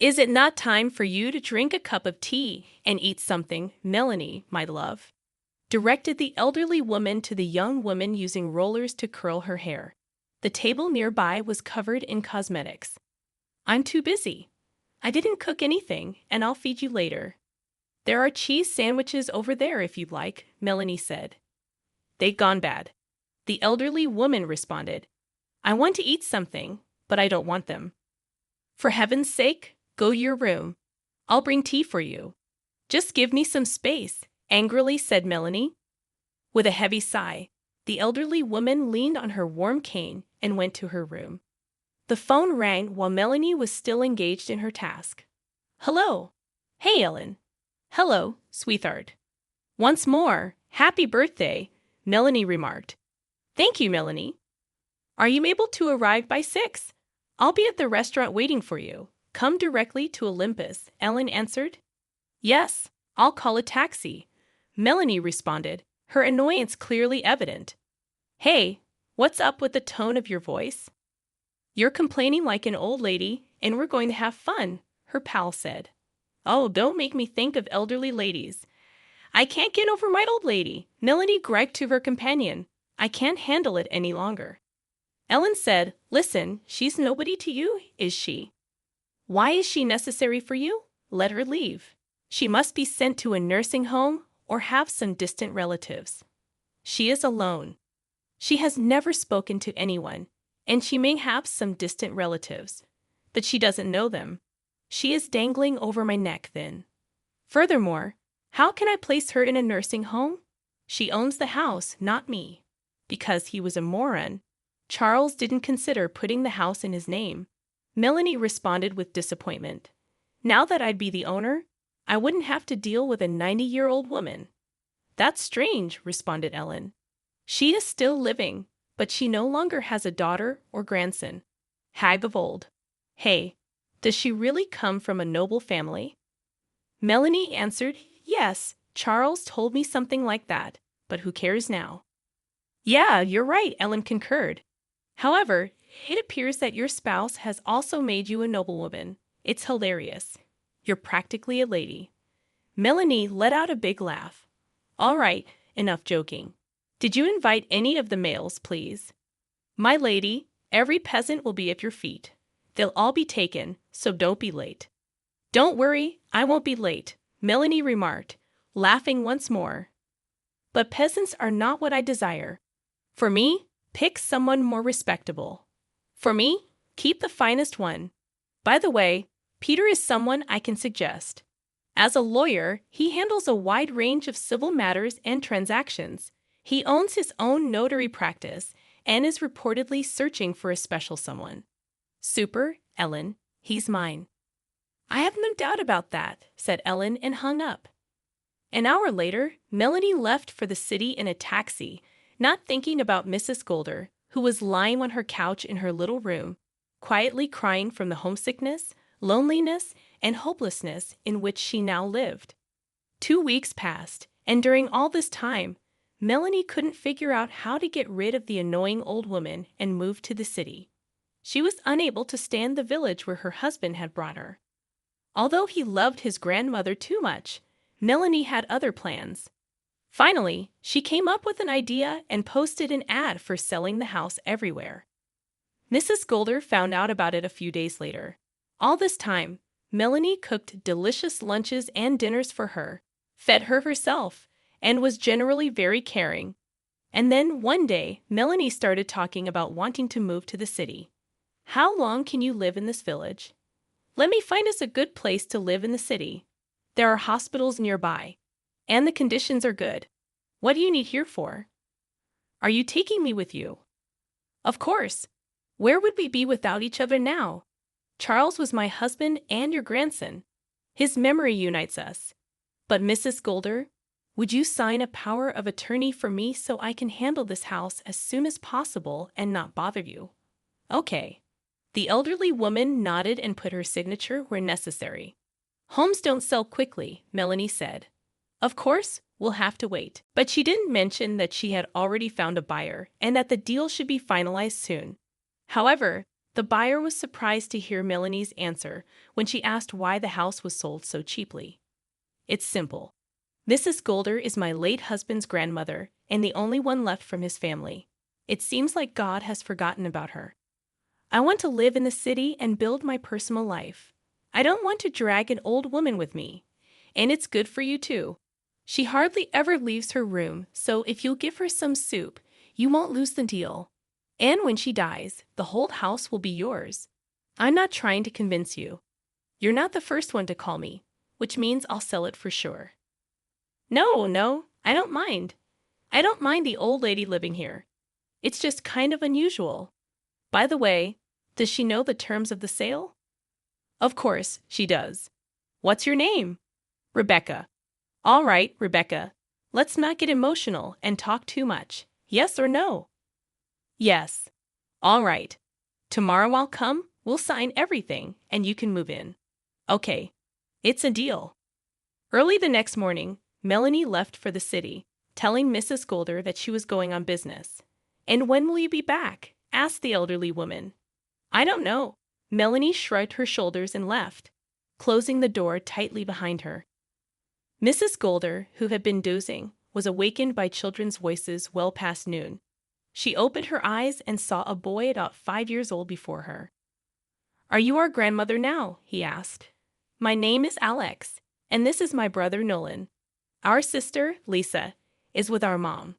Is it not time for you to drink a cup of tea and eat something, Melanie, my love? Directed the elderly woman to the young woman using rollers to curl her hair. The table nearby was covered in cosmetics. I'm too busy. I didn't cook anything, and I'll feed you later. There are cheese sandwiches over there if you'd like, Melanie said. They've gone bad. The elderly woman responded. I want to eat something, but I don't want them. For heaven's sake, go to your room. I'll bring tea for you. Just give me some space, angrily said Melanie. With a heavy sigh, the elderly woman leaned on her warm cane and went to her room. The phone rang while Melanie was still engaged in her task. Hello. Hey, Ellen. Hello, sweetheart. Once more, happy birthday, Melanie remarked. Thank you, Melanie. Are you able to arrive by 6? I'll be at the restaurant waiting for you. Come directly to Olympus, Ellen answered. Yes, I'll call a taxi, Melanie responded, her annoyance clearly evident. Hey, what's up with the tone of your voice? You're complaining like an old lady, and we're going to have fun, her pal said. Oh, don't make me think of elderly ladies. I can't get over my old lady, Melanie griped to her companion. I can't handle it any longer. Ellen said, Listen, she's nobody to you, is she? Why is she necessary for you? Let her leave. She must be sent to a nursing home or have some distant relatives. She is alone. She has never spoken to anyone, and she may have some distant relatives, but she doesn't know them. She is dangling over my neck then. Furthermore, how can I place her in a nursing home? She owns the house, not me. Because he was a moron, Charles didn't consider putting the house in his name. Melanie responded with disappointment. Now that I'd be the owner, I wouldn't have to deal with a 90-year-old woman. That's strange, responded Ellen. She is still living, but she no longer has a daughter or grandson. Hag of old. Hey, does she really come from a noble family? Melanie answered, Yes, Charles told me something like that, but who cares now? Yeah, you're right, Ellen concurred. However, it appears that your spouse has also made you a noblewoman. It's hilarious. You're practically a lady. Melanie let out a big laugh. All right, enough joking. Did you invite any of the males, please? My lady, every peasant will be at your feet. They'll all be taken, so don't be late. Don't worry, I won't be late, Melanie remarked, laughing once more. But peasants are not what I desire. For me, pick someone more respectable. For me, keep the finest one. By the way, Peter is someone I can suggest. As a lawyer, he handles a wide range of civil matters and transactions. He owns his own notary practice and is reportedly searching for a special someone. Super, Ellen, he's mine. I have no doubt about that, said Ellen and hung up. An hour later, Melanie left for the city in a taxi, not thinking about Mrs. Golder, who was lying on her couch in her little room, quietly crying from the homesickness, loneliness, and hopelessness in which she now lived. 2 weeks passed, and during all this time, Melanie couldn't figure out how to get rid of the annoying old woman and move to the city. She was unable to stand the village where her husband had brought her. Although he loved his grandmother too much, Melanie had other plans. Finally, she came up with an idea and posted an ad for selling the house everywhere. Mrs. Golder found out about it a few days later. All this time, Melanie cooked delicious lunches and dinners for her, fed her herself, and was generally very caring. And then one day, Melanie started talking about wanting to move to the city. How long can you live in this village? Let me find us a good place to live in the city. There are hospitals nearby, and the conditions are good. What do you need here for? Are you taking me with you? Of course. Where would we be without each other now? Charles was my husband and your grandson. His memory unites us. But Mrs. Golder, would you sign a power of attorney for me so I can handle this house as soon as possible and not bother you? Okay. The elderly woman nodded and put her signature where necessary. Homes don't sell quickly, Melanie said. Of course, we'll have to wait. But she didn't mention that she had already found a buyer and that the deal should be finalized soon. However, The buyer was surprised to hear Melanie's answer when she asked why the house was sold so cheaply. It's simple. Mrs. Golder is my late husband's grandmother and the only one left from his family. It seems like God has forgotten about her. I want to live in the city and build my personal life. I don't want to drag an old woman with me. And it's good for you too. She hardly ever leaves her room, so if you'll give her some soup, you won't lose the deal. And when she dies, the whole house will be yours. I'm not trying to convince you. You're not the first one to call me, which means I'll sell it for sure. No, I don't mind. I don't mind the old lady living here. It's just kind of unusual. By the way, does she know the terms of the sale? Of course, she does. What's your name? Rebecca. All right, Rebecca. Let's not get emotional and talk too much. Yes or no? Yes. All right. Tomorrow I'll come, we'll sign everything, and you can move in. Okay. It's a deal. Early the next morning, Melanie left for the city, telling Mrs. Golder that she was going on business. And when will you be back? Asked the elderly woman. I don't know. Melanie shrugged her shoulders and left, closing the door tightly behind her. Mrs. Golder, who had been dozing, was awakened by children's voices well past noon. She opened her eyes and saw a boy about 5 years old before her. Are you our grandmother now? He asked. My name is Alex, and this is my brother Nolan. Our sister, Lisa, is with our mom.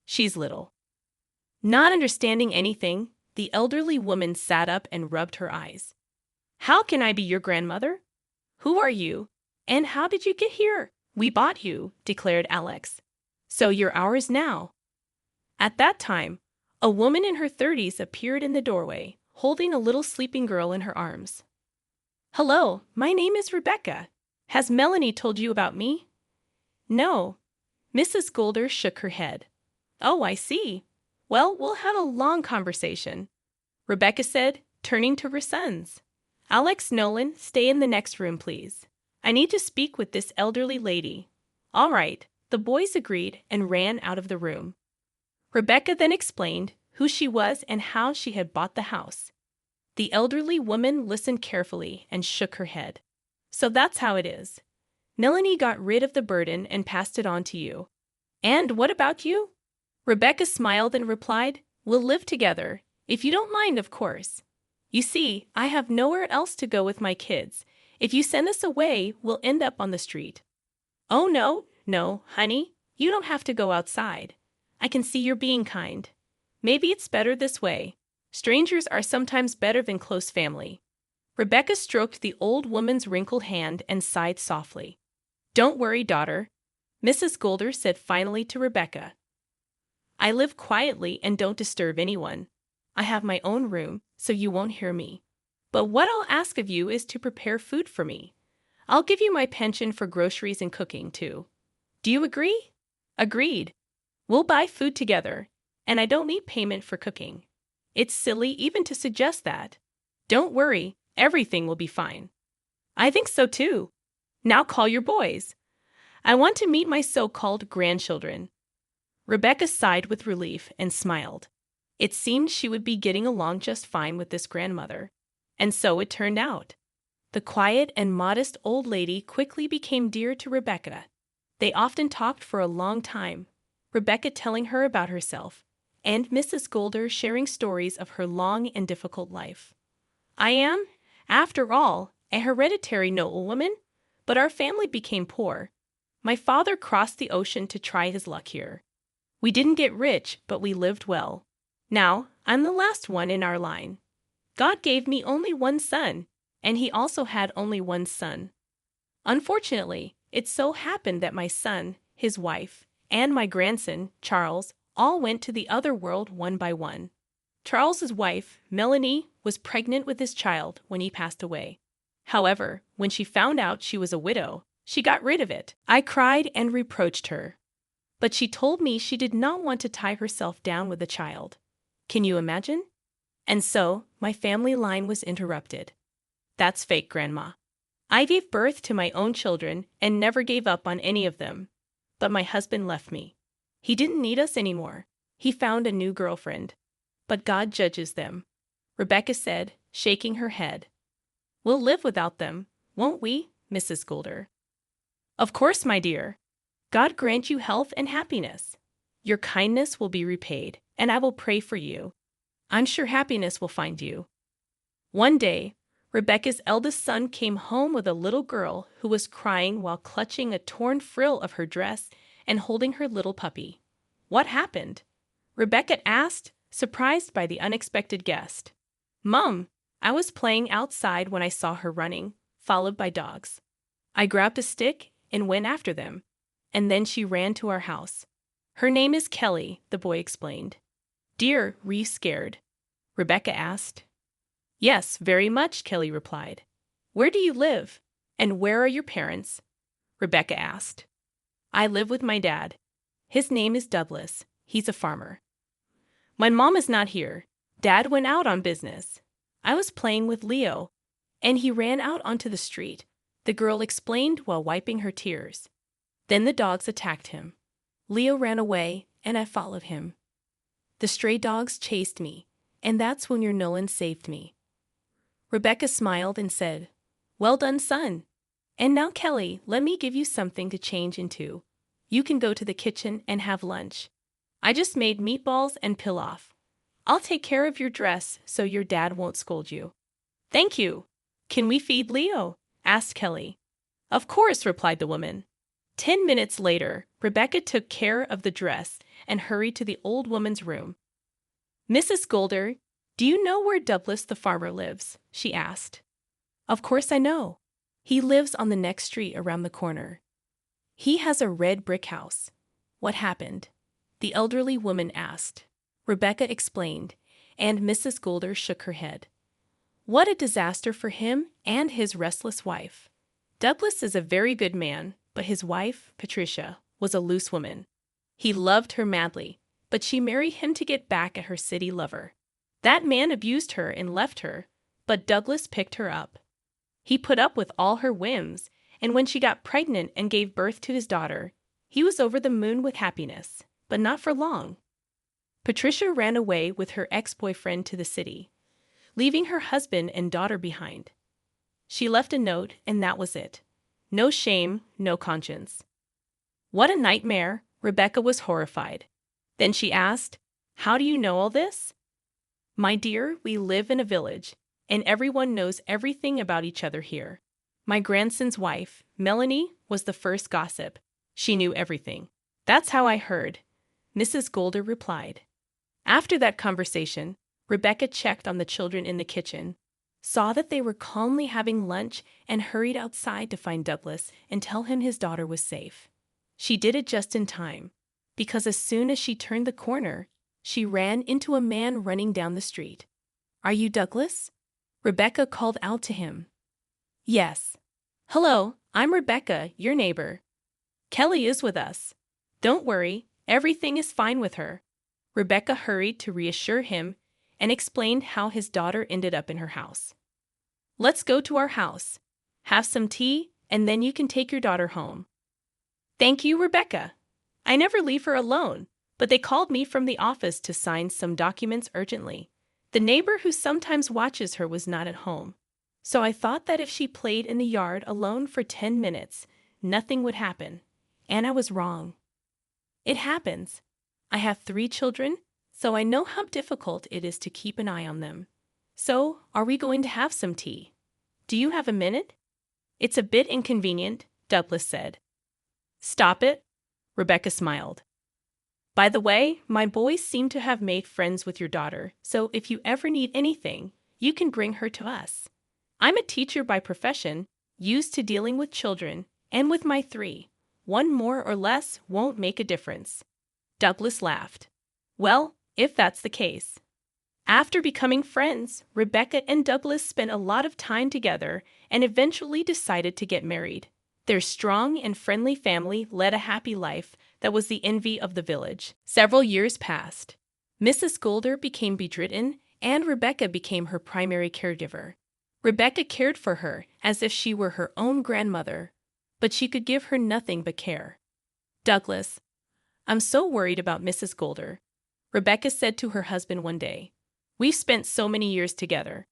She's little. Not understanding anything, the elderly woman sat up and rubbed her eyes. How can I be your grandmother? Who are you? And how did you get here? We bought you, declared Alex. So you're ours now. At that time, a woman in her 30s appeared in the doorway, holding a little sleeping girl in her arms. Hello, my name is Rebecca. Has Melanie told you about me? No. Mrs. Golder shook her head. Oh, I see. Well, we'll have a long conversation, Rebecca said, turning to her sons. Alex, Nolan, stay in the next room, please. I need to speak with this elderly lady. All right, the boys agreed and ran out of the room. Rebecca then explained who she was and how she had bought the house. The elderly woman listened carefully and shook her head. So that's how it is. Melanie got rid of the burden and passed it on to you. And what about you? Rebecca smiled and replied, We'll live together, if you don't mind, of course. You see, I have nowhere else to go with my kids. If you send us away, we'll end up on the street. Oh, no, honey, you don't have to go outside. I can see you're being kind. Maybe it's better this way. Strangers are sometimes better than close family. Rebecca stroked the old woman's wrinkled hand and sighed softly. Don't worry, daughter, Mrs. Golder said finally to Rebecca. I live quietly and don't disturb anyone. I have my own room, so you won't hear me. But what I'll ask of you is to prepare food for me. I'll give you my pension for groceries and cooking, too. Do you agree? Agreed. We'll buy food together, and I don't need payment for cooking. It's silly even to suggest that. Don't worry, everything will be fine. I think so, too. Now call your boys. I want to meet my so-called grandchildren. Rebecca sighed with relief and smiled. It seemed she would be getting along just fine with this grandmother. And so it turned out. The quiet and modest old lady quickly became dear to Rebecca. They often talked for a long time, Rebecca telling her about herself, and Mrs. Golder sharing stories of her long and difficult life. I am, after all, a hereditary noblewoman, but our family became poor. My father crossed the ocean to try his luck here. We didn't get rich, but we lived well. Now, I'm the last one in our line. God gave me only one son, and he also had only one son. Unfortunately, it so happened that my son, his wife, and my grandson, Charles, all went to the other world one by one. Charles's wife, Melanie, was pregnant with his child when he passed away. However, when she found out she was a widow, she got rid of it. I cried and reproached her. But she told me she did not want to tie herself down with a child. Can you imagine? And so, my family line was interrupted. That's fake, Grandma. I gave birth to my own children and never gave up on any of them. But my husband left me. He didn't need us anymore. He found a new girlfriend. But God judges them. Rebecca said, shaking her head. We'll live without them, won't we, Mrs. Golder? Of course, my dear. God grant you health and happiness. Your kindness will be repaid, and I will pray for you. I'm sure happiness will find you. One day, Rebecca's eldest son came home with a little girl who was crying while clutching a torn frill of her dress and holding her little puppy. What happened? Rebecca asked, surprised by the unexpected guest. Mum, I was playing outside when I saw her running, followed by dogs. I grabbed a stick and went after them, and then she ran to our house. Her name is Kelly, the boy explained. Dear, were you scared? Rebecca asked. Yes, very much, Kelly replied. Where do you live? And where are your parents? Rebecca asked. I live with my dad. His name is Douglas. He's a farmer. My mom is not here. Dad went out on business. I was playing with Leo, and he ran out onto the street, the girl explained while wiping her tears. Then the dogs attacked him. Leo ran away, and I followed him. The stray dogs chased me, and that's when your Nolan saved me. Rebecca smiled and said, Well done, son. And now, Kelly, let me give you something to change into. You can go to the kitchen and have lunch. I just made meatballs and pilaf. I'll take care of your dress so your dad won't scold you. Thank you. Can we feed Leo? Asked Kelly. Of course, replied the woman. 10 minutes later, Rebecca took care of the dress and hurried to the old woman's room. Mrs. Golder, do you know where Douglas the farmer lives? She asked. Of course I know. He lives on the next street around the corner. He has a red brick house. What happened? The elderly woman asked. Rebecca explained, and Mrs. Golder shook her head. What a disaster for him and his restless wife. Douglas is a very good man, but his wife, Patricia, was a loose woman. He loved her madly, but she married him to get back at her city lover. That man abused her and left her, but Douglas picked her up. He put up with all her whims, and when she got pregnant and gave birth to his daughter, he was over the moon with happiness, but not for long. Patricia ran away with her ex-boyfriend to the city, leaving her husband and daughter behind. She left a note, and that was it. No shame, no conscience. What a nightmare! Rebecca was horrified. Then she asked, How do you know all this? My dear, we live in a village, and everyone knows everything about each other here. My grandson's wife, Melanie, was the first gossip. She knew everything. That's how I heard, Mrs. Golder replied. After that conversation, Rebecca checked on the children in the kitchen, saw that they were calmly having lunch, and hurried outside to find Douglas and tell him his daughter was safe. She did it just in time, because as soon as she turned the corner, she ran into a man running down the street. Are you Douglas? Rebecca called out to him. Yes. Hello, I'm Rebecca, your neighbor. Kelly is with us. Don't worry, everything is fine with her. Rebecca hurried to reassure him and explained how his daughter ended up in her house. Let's go to our house, have some tea, and then you can take your daughter home. Thank you, Rebecca. I never leave her alone, but they called me from the office to sign some documents urgently. The neighbor who sometimes watches her was not at home, so I thought that if she played in the yard alone for 10 minutes, nothing would happen, and I was wrong. It happens. I have 3 children, so I know how difficult it is to keep an eye on them. So, are we going to have some tea? Do you have a minute? It's a bit inconvenient, Douglas said. Stop it, Rebecca smiled. By the way, my boys seem to have made friends with your daughter, so if you ever need anything, you can bring her to us. I'm a teacher by profession, used to dealing with children, and with my 3, one more or less won't make a difference. Douglas laughed. Well, if that's the case. After becoming friends, Rebecca and Douglas spent a lot of time together and eventually decided to get married. Their strong and friendly family led a happy life that was the envy of the village. Several years passed. Mrs. Golder became bedridden, and Rebecca became her primary caregiver. Rebecca cared for her as if she were her own grandmother, but she could give her nothing but care. Douglas, I'm so worried about Mrs. Golder, Rebecca said to her husband one day. We've spent so many years together.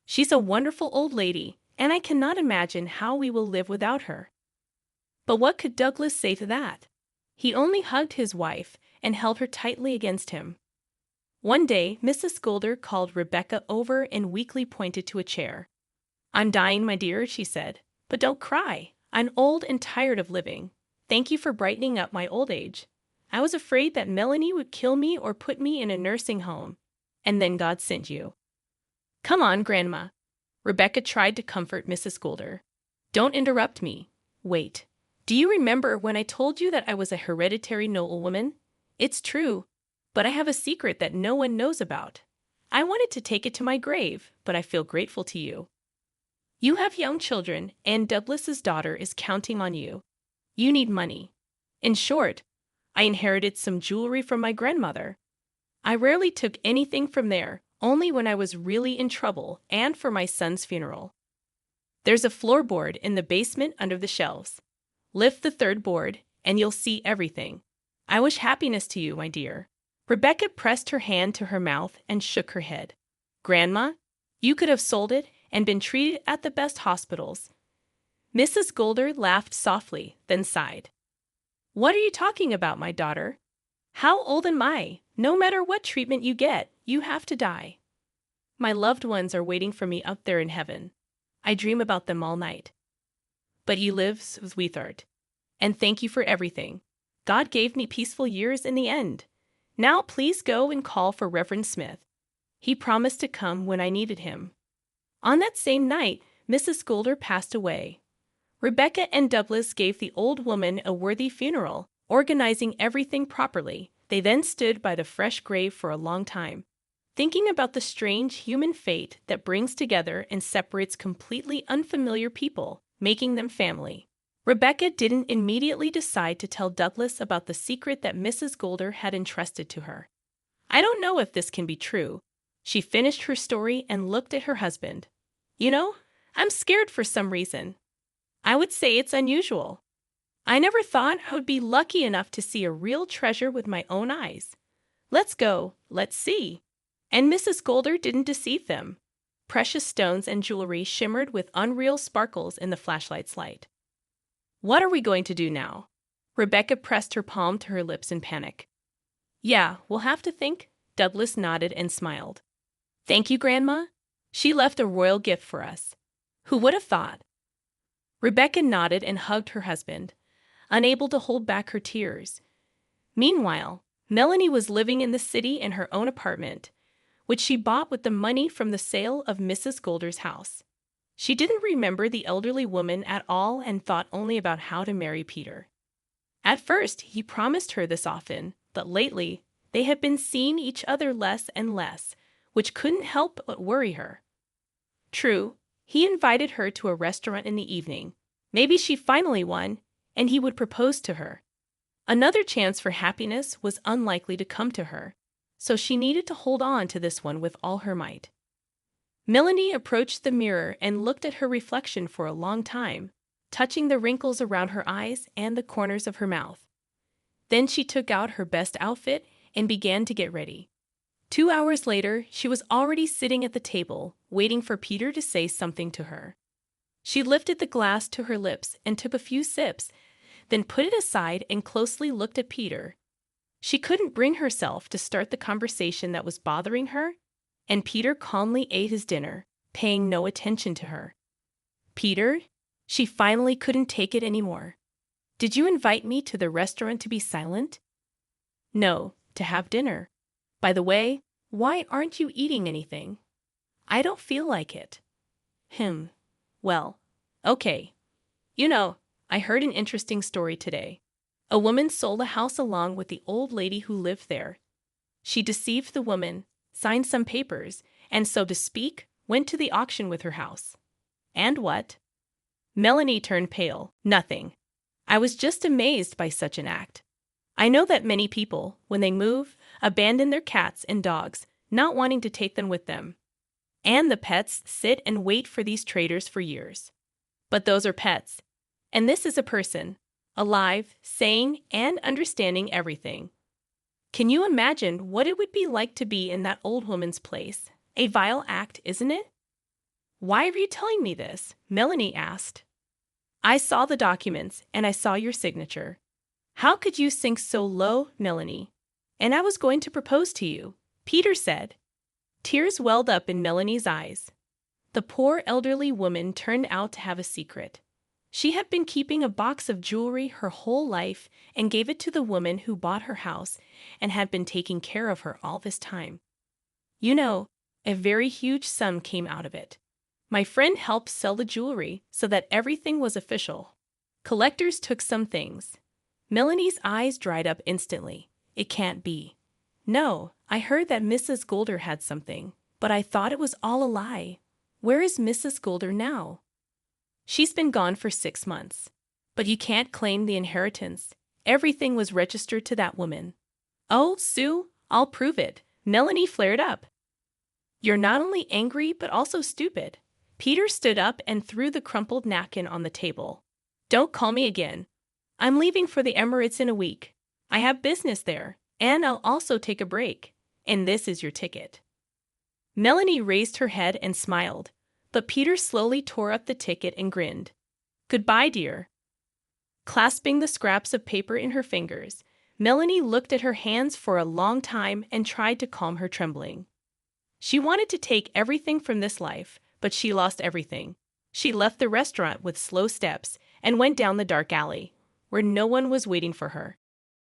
She's a wonderful old lady, and I cannot imagine how we will live without her." But what could Douglas say to that? He only hugged his wife and held her tightly against him. One day, Mrs. Scudder called Rebecca over and weakly pointed to a chair. "I'm dying, my dear," she said, "but don't cry. I'm old and tired of living. Thank you for brightening up my old age. I was afraid that Melanie would kill me or put me in a nursing home. And then God sent you." "Come on, Grandma." Rebecca tried to comfort Mrs. Scudder. "Don't interrupt me. Wait. Do you remember when I told you that I was a hereditary noblewoman? It's true, but I have a secret that no one knows about. I wanted to take it to my grave, but I feel grateful to you. You have young children, and Douglas's daughter is counting on you. You need money. In short, I inherited some jewelry from my grandmother. I rarely took anything from there, only when I was really in trouble and for my son's funeral. There's a floorboard in the basement under the shelves. Lift the third board, and you'll see everything. I wish happiness to you, my dear." Rebecca pressed her hand to her mouth and shook her head. "Grandma, you could have sold it and been treated at the best hospitals." Mrs. Scudder laughed softly, then sighed. "What are you talking about, my daughter? How old am I? No matter what treatment you get, you have to die. My loved ones are waiting for me up there in heaven. I dream about them all night. But you live, sweetheart, and thank you for everything. God gave me peaceful years in the end. Now please go and call for Reverend Smith. He promised to come when I needed him." On that same night, Mrs. Scudder passed away. Rebecca and Douglas gave the old woman a worthy funeral, organizing everything properly. They then stood by the fresh grave for a long time, thinking about the strange human fate that brings together and separates completely unfamiliar people, making them family. Rebecca didn't immediately decide to tell Douglas about the secret that Mrs. Scudder had entrusted to her. "I don't know if this can be true." She finished her story and looked at her husband. "You know, I'm scared for some reason. I would say it's unusual. I never thought I would be lucky enough to see a real treasure with my own eyes. Let's go, let's see." And Mrs. Scudder didn't deceive them. Precious stones and jewelry shimmered with unreal sparkles in the flashlight's light. "What are we going to do now?" Rebecca pressed her palm to her lips in panic. "Yeah, we'll have to think." Douglas nodded and smiled. "Thank you, Grandma. She left a royal gift for us. Who would have thought?" Rebecca nodded and hugged her husband, unable to hold back her tears. Meanwhile, Melanie was living in the city in her own apartment, which she bought with the money from the sale of Mrs. Scudder's house. She didn't remember the elderly woman at all and thought only about how to marry Peter. At first, he promised her this often, but lately, they had been seeing each other less and less, which couldn't help but worry her. True, he invited her to a restaurant in the evening. Maybe she finally won, and he would propose to her. Another chance for happiness was unlikely to come to her, so she needed to hold on to this one with all her might. Melanie approached the mirror and looked at her reflection for a long time, touching the wrinkles around her eyes and the corners of her mouth. Then she took out her best outfit and began to get ready. 2 hours later, she was already sitting at the table, waiting for Peter to say something to her. She lifted the glass to her lips and took a few sips, then put it aside and closely looked at Peter. She couldn't bring herself to start the conversation that was bothering her, and Peter calmly ate his dinner, paying no attention to her. "Peter," she finally couldn't take it anymore. "Did you invite me to the restaurant to be silent?" "No, to have dinner. By the way, why aren't you eating anything?" "I don't feel like it." Well, okay. You know, I heard an interesting story today. A woman sold a house along with the old lady who lived there. She deceived the woman, signed some papers, and so to speak, went to the auction with her house. And what? Melanie turned pale. Nothing. I was just amazed by such an act. I know that many people, when they move, abandon their cats and dogs, not wanting to take them with them. And the pets sit and wait for these traders for years. But those are pets. And this is a person, alive, sane, and understanding everything. Can you imagine what it would be like to be in that old woman's place? A vile act, isn't it? Why are you telling me this? Melanie asked. I saw the documents and I saw your signature. How could you sink so low, Melanie? And I was going to propose to you, Peter said. Tears welled up in Melanie's eyes. The poor elderly woman turned out to have a secret. She had been keeping a box of jewelry her whole life and gave it to the woman who bought her house and had been taking care of her all this time. You know, a very huge sum came out of it. My friend helped sell the jewelry so that everything was official. Collectors took some things. Melanie's eyes dried up instantly. It can't be. No, I heard that Mrs. Golder had something, but I thought it was all a lie. Where is Mrs. Golder now? She's been gone for 6 months. But you can't claim the inheritance. Everything was registered to that woman. Oh, Sue, I'll prove it. Melanie flared up. You're not only angry, but also stupid. Peter stood up and threw the crumpled napkin on the table. Don't call me again. I'm leaving for the Emirates in a week. I have business there, and I'll also take a break. And this is your ticket. Melanie raised her head and smiled, but Peter slowly tore up the ticket and grinned. Goodbye, dear. Clasping the scraps of paper in her fingers, Melanie looked at her hands for a long time and tried to calm her trembling. She wanted to take everything from this life, but she lost everything. She left the restaurant with slow steps and went down the dark alley, where no one was waiting for her.